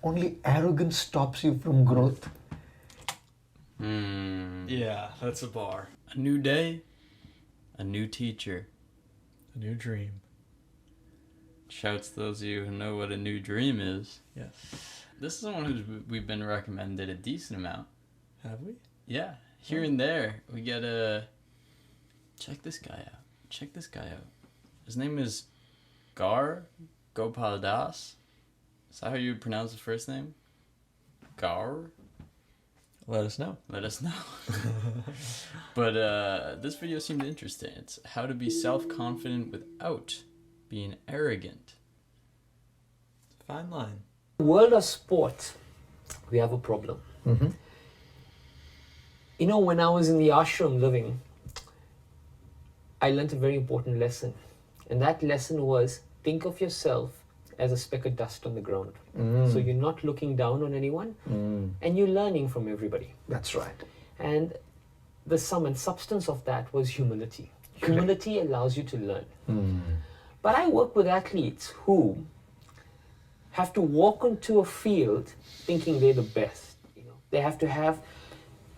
only arrogance stops you from growth. Yeah, that's a bar. A new day, a new teacher. A new dream. Shouts to those of you who know what a new dream is. Yes. This is someone who we've been recommended a decent amount. Have we? Yeah, here and there. We gotta check this guy out. Check this guy out. His name is Gaur Gopal. Is that how you would pronounce the first name? Gaur? Let us know. Let us know. But this video seemed interesting. It's how to be self-confident without being arrogant. Fine line. World of sport, we have a problem. Mm-hmm. You know, when I was in the ashram living, I learned a very important lesson. And that lesson was, think of yourself as a speck of dust on the ground. So you're not looking down on anyone, and you're learning from everybody. That's right. And the sum and substance of that was humility. Humility allows you to learn. But I work with athletes who have to walk onto a field thinking they're the best. You know, they have to have,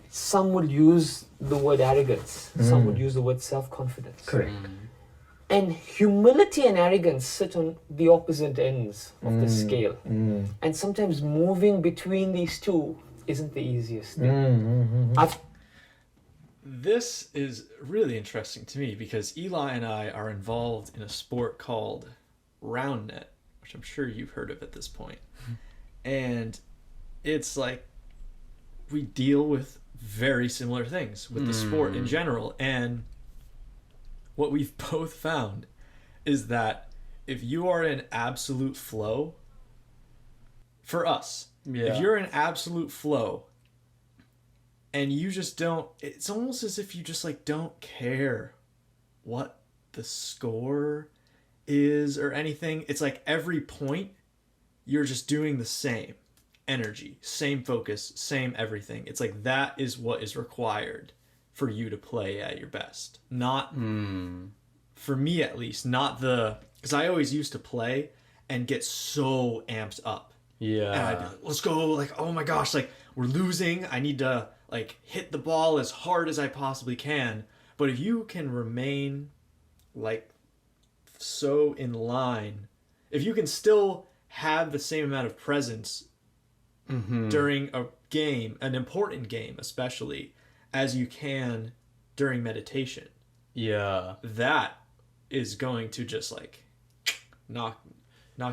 some would use the word arrogance, some would use the word self-confidence. Correct. And humility and arrogance sit on the opposite ends of the scale. And sometimes moving between these two isn't the easiest thing. This is really interesting to me because Eli and I are involved in a sport called round net, which I'm sure you've heard of at this point. And it's like we deal with very similar things with the sport in general. And what we've both found is that if you are in absolute flow, for us, if you're in absolute flow and you just don't, it's almost as if you just like don't care what the score is or anything. It's like every point you're just doing the same energy, same focus, same everything. It's like that is what is required for you to play at your best. Not, for me at least, not the, because I always used to play and get so amped up. Yeah. And I'd be like, let's go, like, oh my gosh, like, we're losing. I need to, like, hit the ball as hard as I possibly can. But if you can remain, like, so in line, if you can still have the same amount of presence during a game, an important game especially, as you can during meditation, that is going to just like knock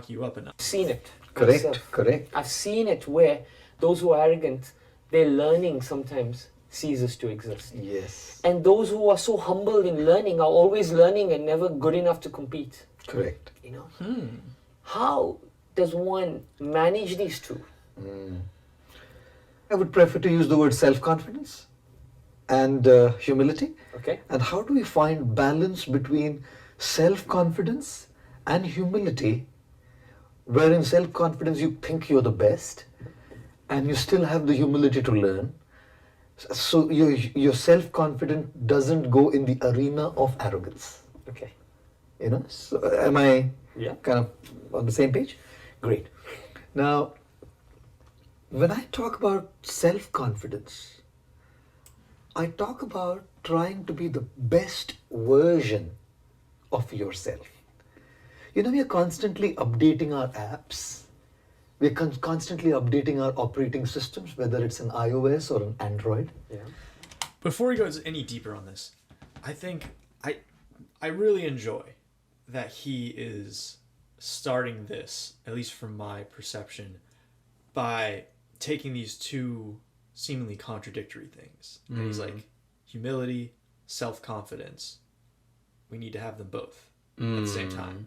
you up a notch. I've seen it. Correct, myself. correct. I've seen it where those who are arrogant, their learning sometimes ceases to exist. Yes. And those who are so humble in learning are always learning and never good enough to compete. Correct. You know? How does one manage these two? I would prefer to use the word self-confidence and humility. Okay. And how do we find balance between self-confidence and humility, where in self-confidence you think you're the best and you still have the humility to learn, so your self-confidence doesn't go in the arena of arrogance. Okay. You know, so am I Yeah. kind of on the same page? Great. Now, when I talk about self-confidence, I talk about trying to be the best version of yourself. You know, we are constantly updating our apps. We're constantly updating our operating systems, whether it's an iOS or an Android. Yeah. Before we go any deeper on this, I think I really enjoy that he is starting this, at least from my perception, by taking these two seemingly contradictory things. And he's like, humility, self-confidence. We need to have them both at the same time.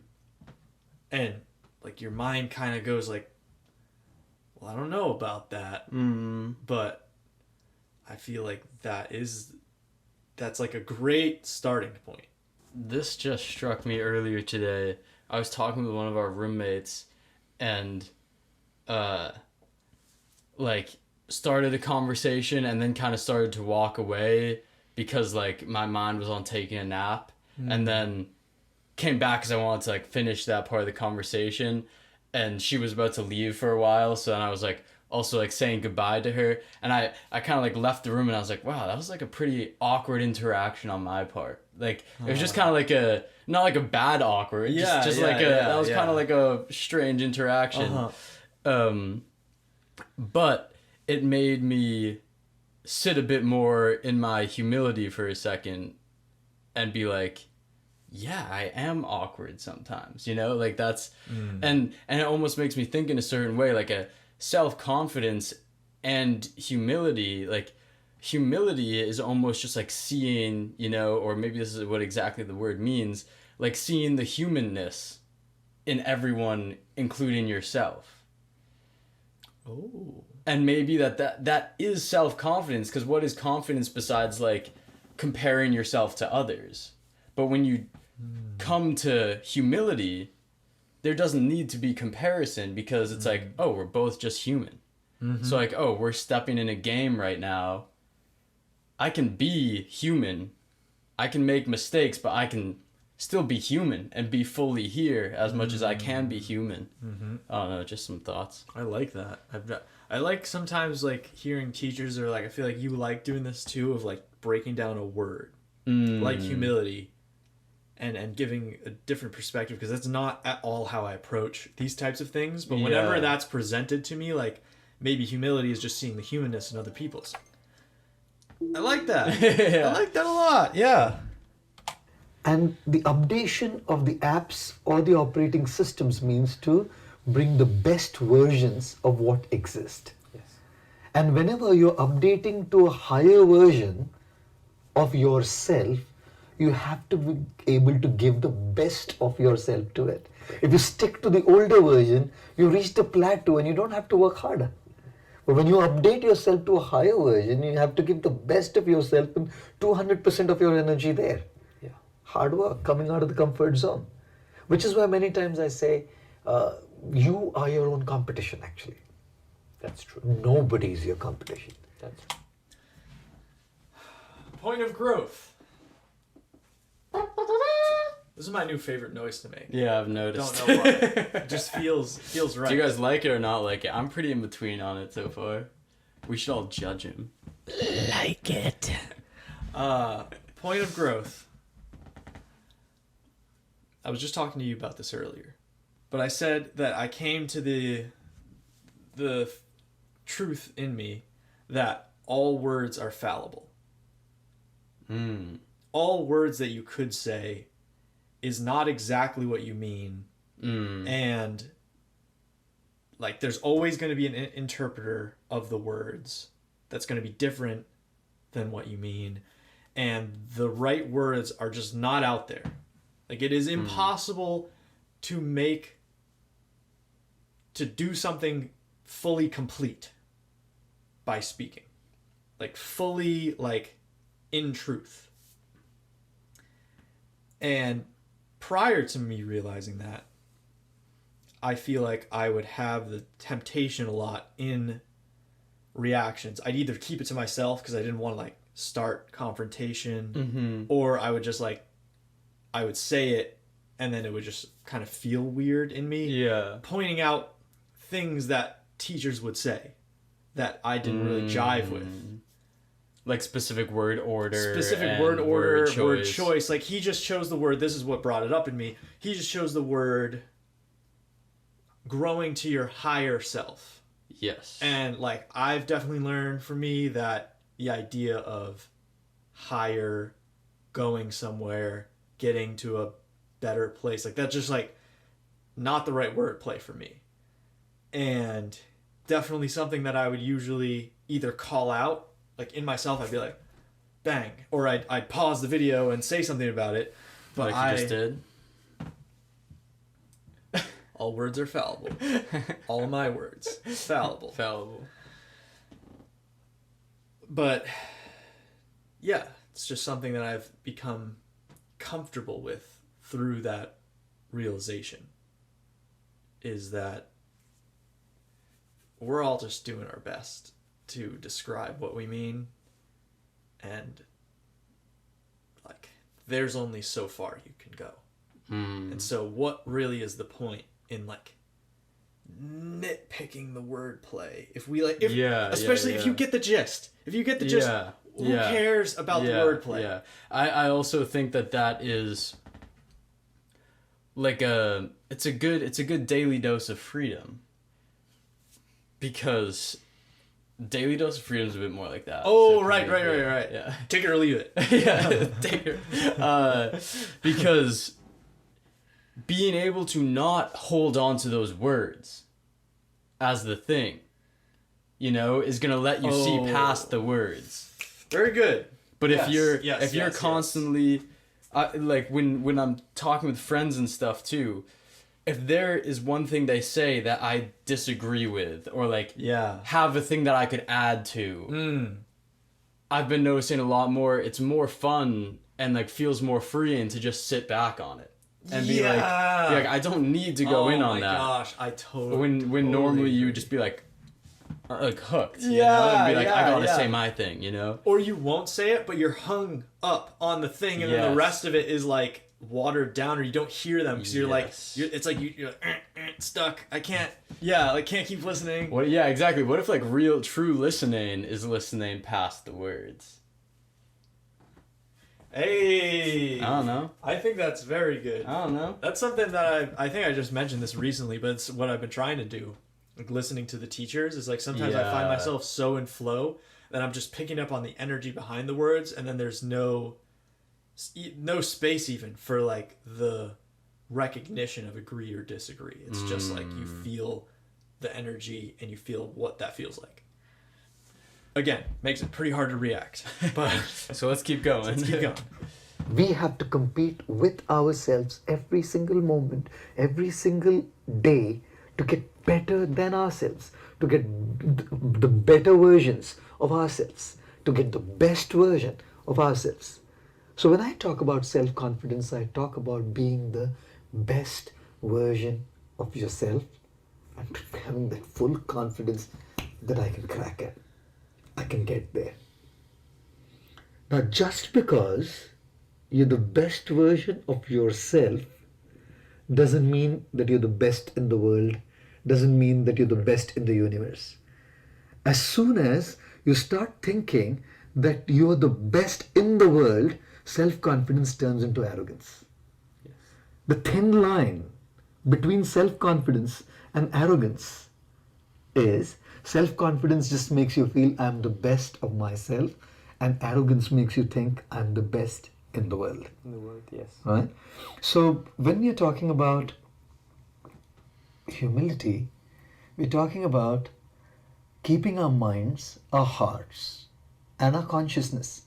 And like your mind kind of goes like, well, I don't know about that, but I feel like that's like a great starting point. This just struck me earlier today. I was talking with one of our roommates and like started a conversation and then kind of started to walk away because like my mind was on taking a nap, and then came back because I wanted to like finish that part of the conversation. and she was about to leave for a while, so then I was like also like saying goodbye to her, and I kind of like left the room, and I was like, wow, that was like a pretty awkward interaction on my part. Like it was just kind of like a not like a bad awkward, just like that was kind of like a strange interaction. But it made me sit a bit more in my humility for a second and be like, yeah, I am awkward sometimes, you know, like that's and it almost makes me think in a certain way, like a self-confidence and humility. Like humility is almost just like seeing, you know, or maybe this is what exactly the word means, like seeing the humanness in everyone, including yourself. Oh. And maybe that is self-confidence, because what is confidence besides like comparing yourself to others? But when you come to humility, there doesn't need to be comparison, because it's like, oh, we're both just human. So like, oh, we're stepping in a game right now. I can be human. I can make mistakes, but I can still be human and be fully here as much as I can be human. I don't know, just some thoughts. I like that. I like sometimes like hearing teachers, or like I feel like you like doing this too, of like breaking down a word like humility and giving a different perspective, because that's not at all how I approach these types of things. But whenever that's presented to me, like maybe humility is just seeing the humanness in other people's. I like that. I like that a lot. Yeah. And the updation of the apps or the operating systems means to bring the best versions of what exist. Yes. And whenever you're updating to a higher version of yourself, you have to be able to give the best of yourself to it. If you stick to the older version, you reach a plateau and you don't have to work harder. But when you update yourself to a higher version, you have to give the best of yourself and 200% of your energy there. Yeah. Hard work, coming out of the comfort zone. Which is why many times I say, you are your own competition actually. That's true. Nobody is your competition. That's true. Point of growth. This is my new favorite noise to make. Yeah, I've noticed. Don't know why. It just feels right. Do you guys like it or not like it? I'm pretty in between on it so far. We should all judge him. Like it. Point of growth. I was just talking to you about this earlier, but I said that I came to the truth in me that all words are fallible. All words that you could say is not exactly what you mean, and like there's always going to be an interpreter of the words that's going to be different than what you mean, and the right words are just not out there. Like it is impossible to do something fully complete by speaking, like fully, like in truth. And prior to me realizing that, I feel like I would have the temptation a lot in reactions. I'd either keep it to myself because I didn't want to like start confrontation, or I would just like, I would say it and then it would just kind of feel weird in me. Yeah. Pointing out things that teachers would say that I didn't really jive with. Like specific word order. Specific word order, word choice. Like he just chose the word, this is what brought it up in me. He just chose the word growing to your higher self. Yes. And like I've definitely learned for me that the idea of higher, going somewhere, getting to a better place, like that's just like not the right wordplay for me. And definitely something that I would usually either call out, like in myself, I'd be like, bang, or I'd pause the video and say something about it. But like you just did. All words are fallible. All of my words fallible. Fallible. But yeah, it's just something that I've become comfortable with through that realization, is that we're all just doing our best to describe what we mean, and like there's only so far you can go. And so what really is the point in like nitpicking the wordplay. If we like, if, Yeah, especially yeah, if yeah. you get the gist. If you get the gist, who cares about the wordplay? Yeah, I also think that is like it's a good daily dose of freedom, because daily dose of freedom is a bit more like that. Oh, So it right. can be- Right. Yeah. Take it or leave it. Yeah, take it. Because being able to not hold on to those words as the thing, you know, is gonna let you see past the words. Very good. But Yes, if you're yes. constantly, like when I'm talking with friends and stuff too, if there is one thing they say that I disagree with, or like have a thing that I could add to, I've been noticing a lot more. It's more fun and like feels more freeing to just sit back on it and be like, I don't need to go in on that. Oh my gosh, I totally. When normally you would just be like hooked, you know, and be like, I gotta say my thing, you know. Or you won't say it, but you're hung up on the thing, and then the rest of it is like watered down, or you don't hear them because you're like, it's like you're stuck. I can't. Yeah, like can't keep listening. What? Yeah, exactly. What if like real true listening is listening past the words? Hey. I don't know. I think that's very good. I don't know. That's something that I think I just mentioned this recently, but it's what I've been trying to do. Like listening to the teachers is like sometimes I find myself so in flow that I'm just picking up on the energy behind the words, and then there's no space even for like the recognition of agree or disagree. It's just like you feel the energy and you feel what that feels like. Again, makes it pretty hard to react. But So let's keep going. let's keep going. We have to compete with ourselves every single moment, every single day to get better than ourselves, to get the better versions of ourselves, to get the best version of ourselves. So when I talk about self-confidence, I talk about being the best version of yourself and having that full confidence that I can crack it. I can get there. Now, just because you're the best version of yourself doesn't mean that you're the best in the world, doesn't mean that you're the best in the universe. As soon as you start thinking that you're the best in the world, self-confidence turns into arrogance. Yes. The thin line between self-confidence and arrogance is self-confidence just makes you feel I'm the best of myself, and arrogance makes you think I'm the best in the world. In the world, yes. Right? So when we're talking about humility, we're talking about keeping our minds, our hearts, and our consciousness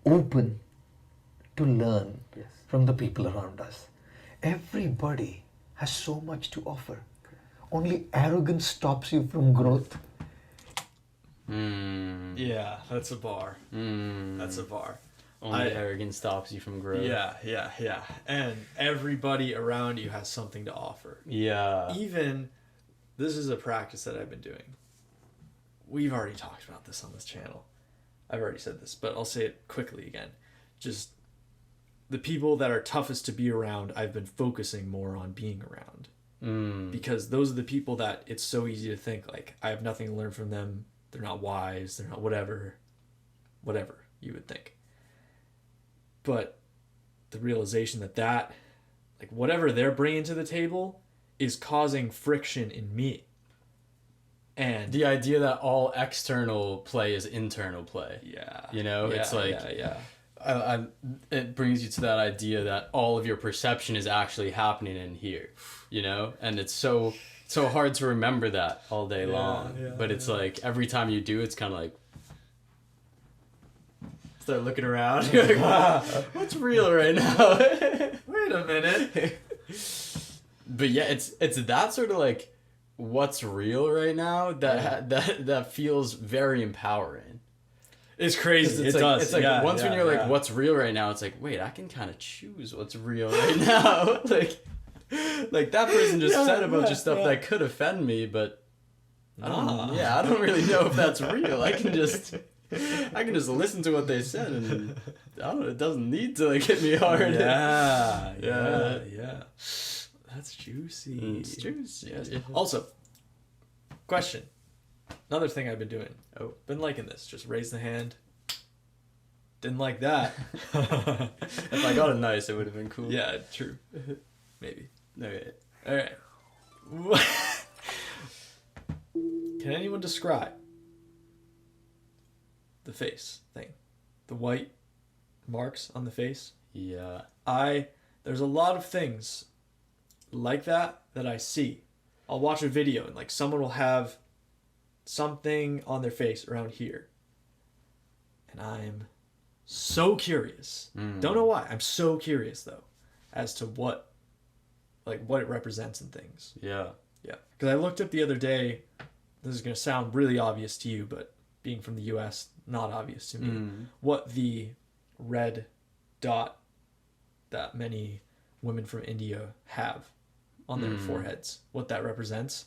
open to learn from the people around us. Everybody has so much to offer. Only arrogance stops you from growth. Yeah, that's a bar. That's a bar. Only arrogance stops you from growth. Yeah. And everybody around you has something to offer. Yeah. Even, this is a practice that I've been doing. We've already talked about this on this channel. I've already said this, but I'll say it quickly again. Just the people that are toughest to be around, I've been focusing more on being around. Because those are the people that it's so easy to think, like, I have nothing to learn from them. They're not wise. They're not whatever you would think. But the realization that like, whatever they're bringing to the table is causing friction in me. And The idea that all external play is internal play. yeah, You know, it's like yeah. it brings you to that idea that all of your perception is actually happening in here, you know, and it's so hard to remember that all day long. But it's like every time you do, it's kind of like start looking around. You're like, wow, what's real right now? Wait a minute. But yeah, it's that sort of like what's real right now that feels very empowering. It's crazy. It's It like, does. It's like Yeah, once when you're like, yeah. what's real right now? It's like, wait, I can kind of choose what's real right now. like that person just said a bunch of stuff that could offend me, but I don't really know if that's real. I can just listen to what they said, and I don't know, it doesn't need to like hit me hard. Yeah. That's juicy. It's juicy. Yes. Also, question. Another thing I've been doing. Oh. Been liking this. Just raise the hand. Didn't like that. If I got it nice, it would have been cool. Yeah, true. Maybe. Okay. All right. Can anyone describe the face thing? The white marks on the face? Yeah. There's a lot of things like that I see. I'll watch a video and like someone will have something on their face around here. And I'm so curious. Don't know why. I'm so curious though as to what it represents and things. Yeah. Yeah. Because I looked up the other day, this is going to sound really obvious to you, but being from the US, not obvious to me, what the red dot that many women from India have on their foreheads, what that represents.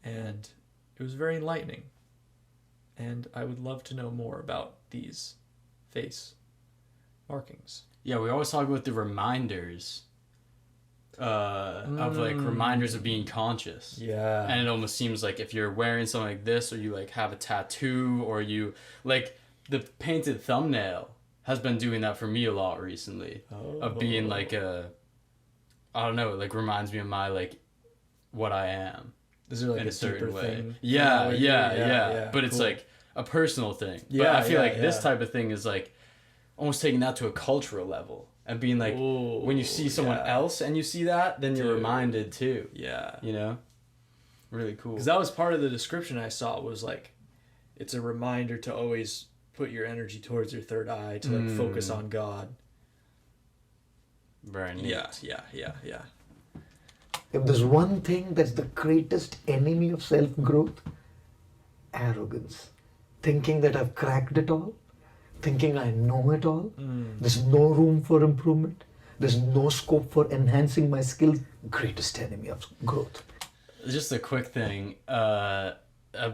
And it was very enlightening. And I would love to know more about these face markings. Yeah, we always talk about the reminders of like reminders of being conscious. Yeah. And it almost seems like if you're wearing something like this, or you like have a tattoo, or you like the painted thumbnail has been doing that for me a lot recently. Of being like I don't know, it like reminds me of my like what I am. Is there like in a a certain deeper way? thing? Yeah. But it's cool. like a personal thing. But Yeah, I feel like yeah. this type of thing is like almost taking that to a cultural level and being like, Ooh, when you see someone yeah. else and you see that, then you're Dude. reminded too. Yeah. You know? Really cool. Because that was part of the description I saw was like, it's a reminder to always put your energy towards your third eye, to like focus on God. Very neat. Yeah. If there's one thing that's the greatest enemy of self-growth, arrogance. Thinking that I've cracked it all, thinking I know it all. There's no room for improvement. There's no scope for enhancing my skills. Greatest enemy of growth. Just a quick thing. A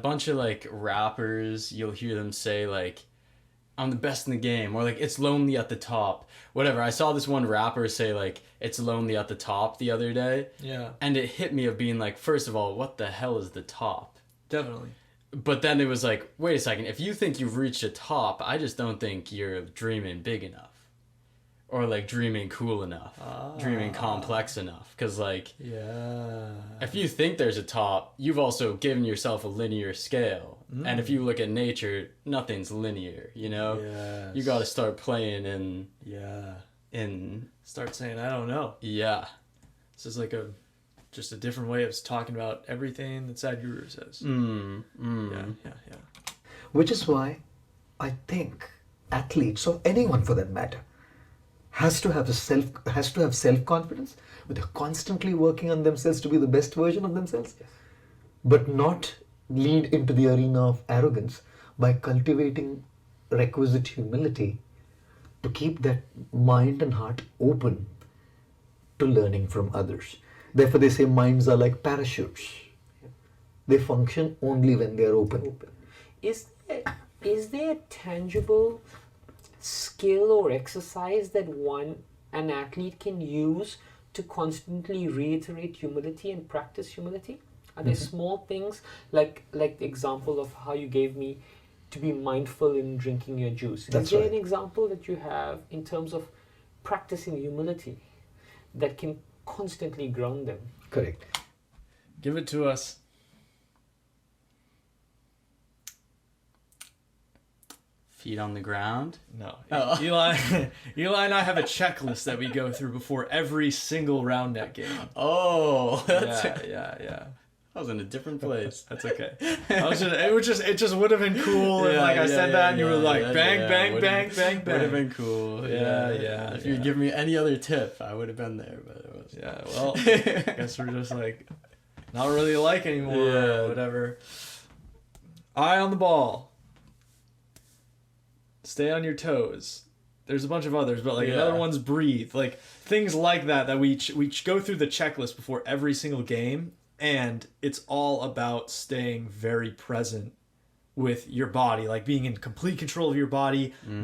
bunch of like rappers, you'll hear them say like, I'm the best in the game, or like it's lonely at the top. Whatever. I saw this one rapper say like it's lonely at the top the other day. Yeah. And it hit me of being like, first of all, what the hell is the top? Definitely. But then it was like, wait a second, if you think you've reached a top, I just don't think you're dreaming big enough. Or like dreaming cool enough. Dreaming complex enough. Because like, Yeah. if you think there's a top, you've also given yourself a linear scale. And if you look at nature, nothing's linear, you know? Yes. You gotta start playing Yeah. in Start saying, I don't know. yeah. This is like just a different way of talking about everything that Sadhguru says. Yeah. Which is why I think athletes, or anyone for that matter, has to have self-confidence, but they're constantly working on themselves to be the best version of themselves, but not lead into the arena of arrogance by cultivating requisite humility to keep that mind and heart open to learning from others. Therefore, they say minds are like parachutes. They function only when they are open. Is there a tangible skill or exercise that an athlete can use to constantly reiterate humility and practice humility? Are there small things like the example of how you gave me to be mindful in drinking your juice? That's Is there right. an example that you have in terms of practicing humility that can constantly ground them? Correct. Give it to us. Feet on the ground. No. Oh. Eli and I have a checklist that we go through before every single round net game. Oh, that's Yeah. I was in a different place. That's okay. It just would have been cool if like I said that and you were like bang. Would have been cool. Yeah. If you'd given me any other tip, I would have been there. But it was. Yeah, well, I guess we're just like not really alike anymore or whatever. Eye on the ball. Stay on your toes. There's a bunch of others, but like another one's breathe. Like things like that we go through the checklist before every single game, and it's all about staying very present with your body, like being in complete control of your body. You're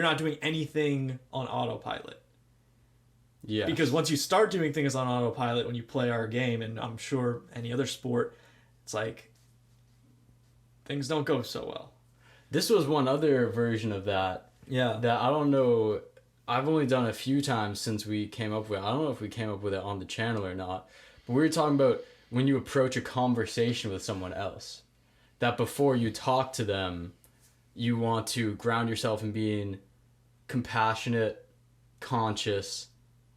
not doing anything on autopilot. Yeah. Because once you start doing things on autopilot when you play our game, and I'm sure any other sport, it's like things don't go so well. This was one other version of that. Yeah. That I don't know. I've only done a few times since we came up with it. I don't know if we came up with it on the channel or not. But we were talking about when you approach a conversation with someone else. That before you talk to them, you want to ground yourself in being compassionate, conscious,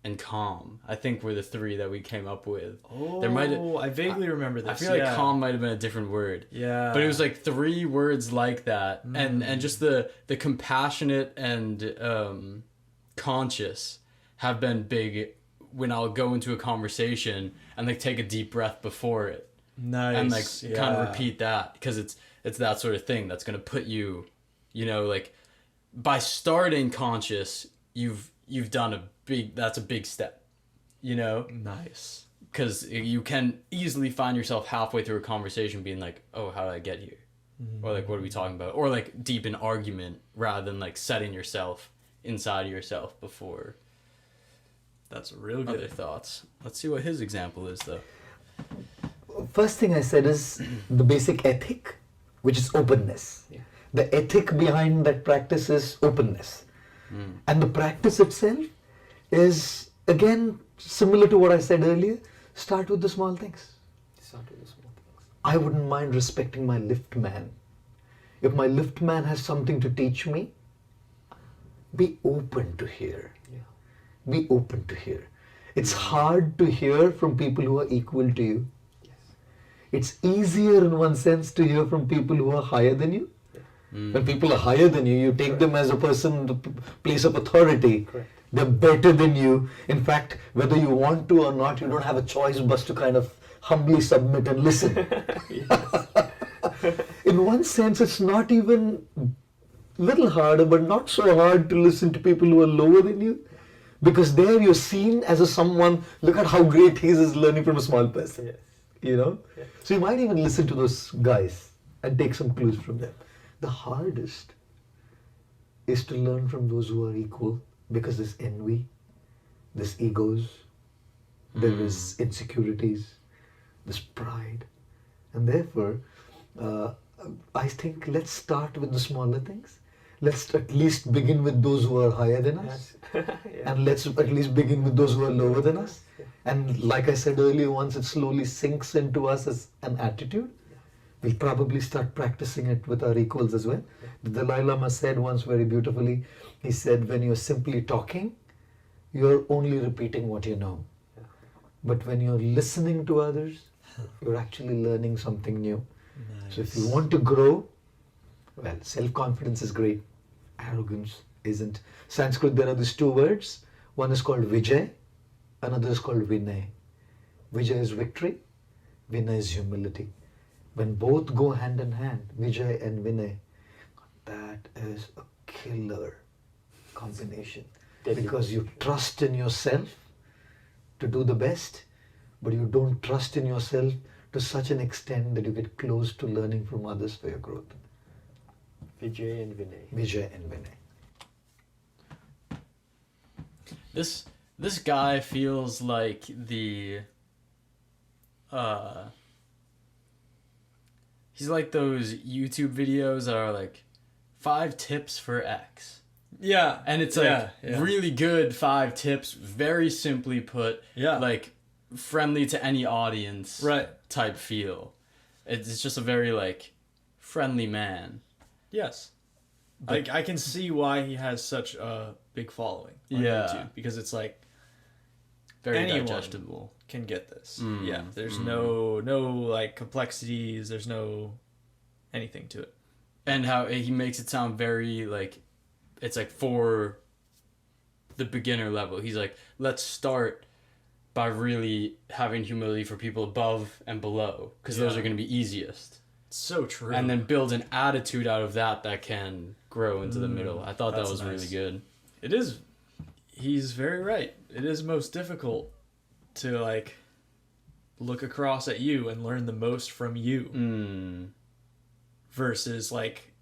and calm. I think were the three that we came up with. Oh, I vaguely remember this. I feel like calm might have been a different word. Yeah. But it was like 3 words like that. And just the compassionate and conscious have been big when I'll go into a conversation and like take a deep breath before it. Nice. And like kind of repeat that, because it's that sort of thing that's going to put you, you know, like by starting conscious, you've done that's a big step, you know? Nice. Because you can easily find yourself halfway through a conversation being like, oh, how did I get here? Or like, what are we talking about? Or like deep in argument rather than like setting yourself inside of yourself before That's real other good. thoughts. Let's see what his example is though. First thing I said is the basic ethic, which is openness. Yeah. The ethic behind that practice is openness. And the practice itself is, again, similar to what I said earlier, start with the small things. Start with the small things. I wouldn't mind respecting my lift man. If my lift man has something to teach me, be open to hear. Yeah. Be open to hear. It's hard to hear from people who are equal to you. Yes. It's easier in one sense to hear from people who are higher than you. When people are higher than you, you take them as a person, the place of authority. Correct. They're better than you. In fact, whether you want to or not, you don't have a choice but to kind of humbly submit and listen. In one sense, it's not even little harder, but not so hard to listen to people who are lower than you. Because there you're seen as a someone, look at how great he is learning from a small person. Yes. You know? Yeah. So you might even listen to those guys and take some clues from them. The hardest is to learn from those who are equal, because there's envy, there's egos, there is insecurities, there's pride. And therefore, I think let's start with the smaller things. Let's at least begin with those who are higher than us. Yeah. And let's at least begin with those who are lower than us. Yeah. And like I said earlier, once it slowly sinks into us as an attitude, we'll probably start practicing it with our equals as well. The Dalai Lama said once very beautifully, he said, when you're simply talking, you're only repeating what you know. Yeah. But when you're listening to others, you're actually learning something new. Nice. So if you want to grow, well, self-confidence is great. Arrogance isn't. Sanskrit, there are these 2 words. One is called Vijay, another is called Vinay. Vijay is victory, Vinay is humility. When both go hand in hand, Vijay and Vinay, that is a killer combination. Because you trust in yourself to do the best, but you don't trust in yourself to such an extent that you get close to learning from others for your growth. Vijay and Vinay. Vijay and Vinay. This guy feels like he's like those YouTube videos that are like 5 tips for X. Yeah. And it's like really good 5 tips, very simply put, Yeah. like friendly to any audience Right. type feel. It's just a very like friendly man. Yes. I can see why he has such a big following on Yeah. YouTube, because it's like Very anyone digestible. can get this. Mm, Yeah. There's no like complexities, there's no anything to it. And how he makes it sound very like it's like for the beginner level. He's like, let's start by really having humility for people above and below, because those Yeah. are going to be easiest. So true. And then build an attitude out of that can grow into the middle. I thought that that's was really nice. good. It is. He's very right. It is most difficult to like look across at you and learn the most from you versus like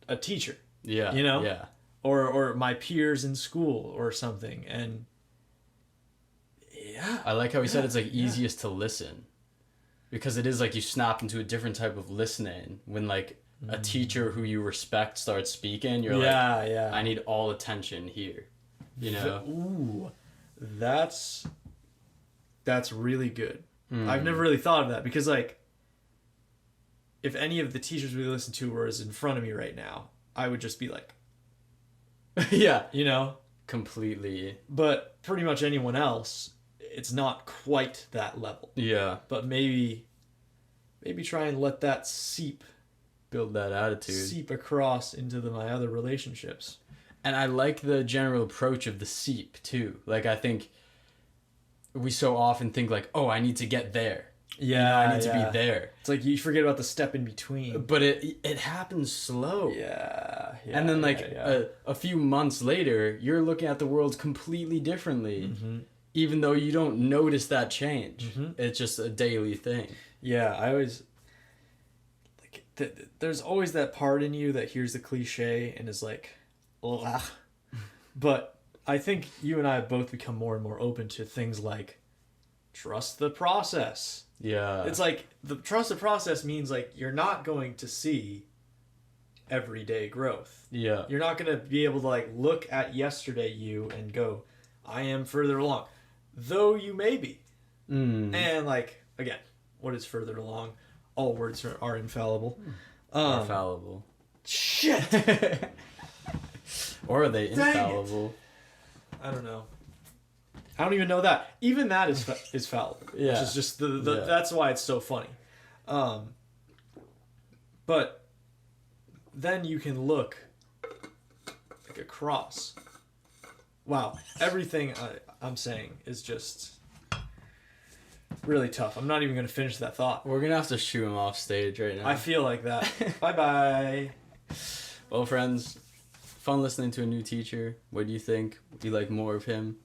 a teacher, Yeah. You know? Yeah. or my peers in school or something. And yeah, I like how he said it's like easiest to listen. because it is like you snap into a different type of listening when like a teacher who you respect starts speaking. You're yeah. I need all attention here. You know? Ooh, that's really good. I've never really thought of that because, like, if any of the teachers we listen to were in front of me right now, I would just be like, Yeah. you know? Completely. But pretty much anyone else, it's not quite that level. Yeah. But maybe try and let that Build that attitude. seep across into my other relationships. And I like the general approach of the seep too. Like, I think we so often think like, oh, I need to get there. I need to be there. It's like you forget about the step in between. But it happens slow. Yeah. And then like a few months later, you're looking at the world completely differently. Even though you don't notice that change. It's just a daily thing. Yeah, I always like there's always that part in you that hears the cliche and is like, ugh. But I think you and I have both become more and more open to things like trust the process. Yeah. It's like the trust the process means like you're not going to see everyday growth. Yeah. You're not going to be able to like look at yesterday you and go, I am further along. Though you may be. And like, again, what is further along? All words are infallible. Are fallible. Shit! Or are they Dang it. infallible? I don't know. I don't even know that. Even that is fallible. Yeah. Which is just that's why it's so funny. But then you can look like across. Wow. Everything I'm saying is just really tough. I'm not even going to finish that thought. We're gonna have to shoo him off stage right now. I feel like that. Bye-bye. Well, friends, fun listening to a new teacher. What do you think? Would you like more of him?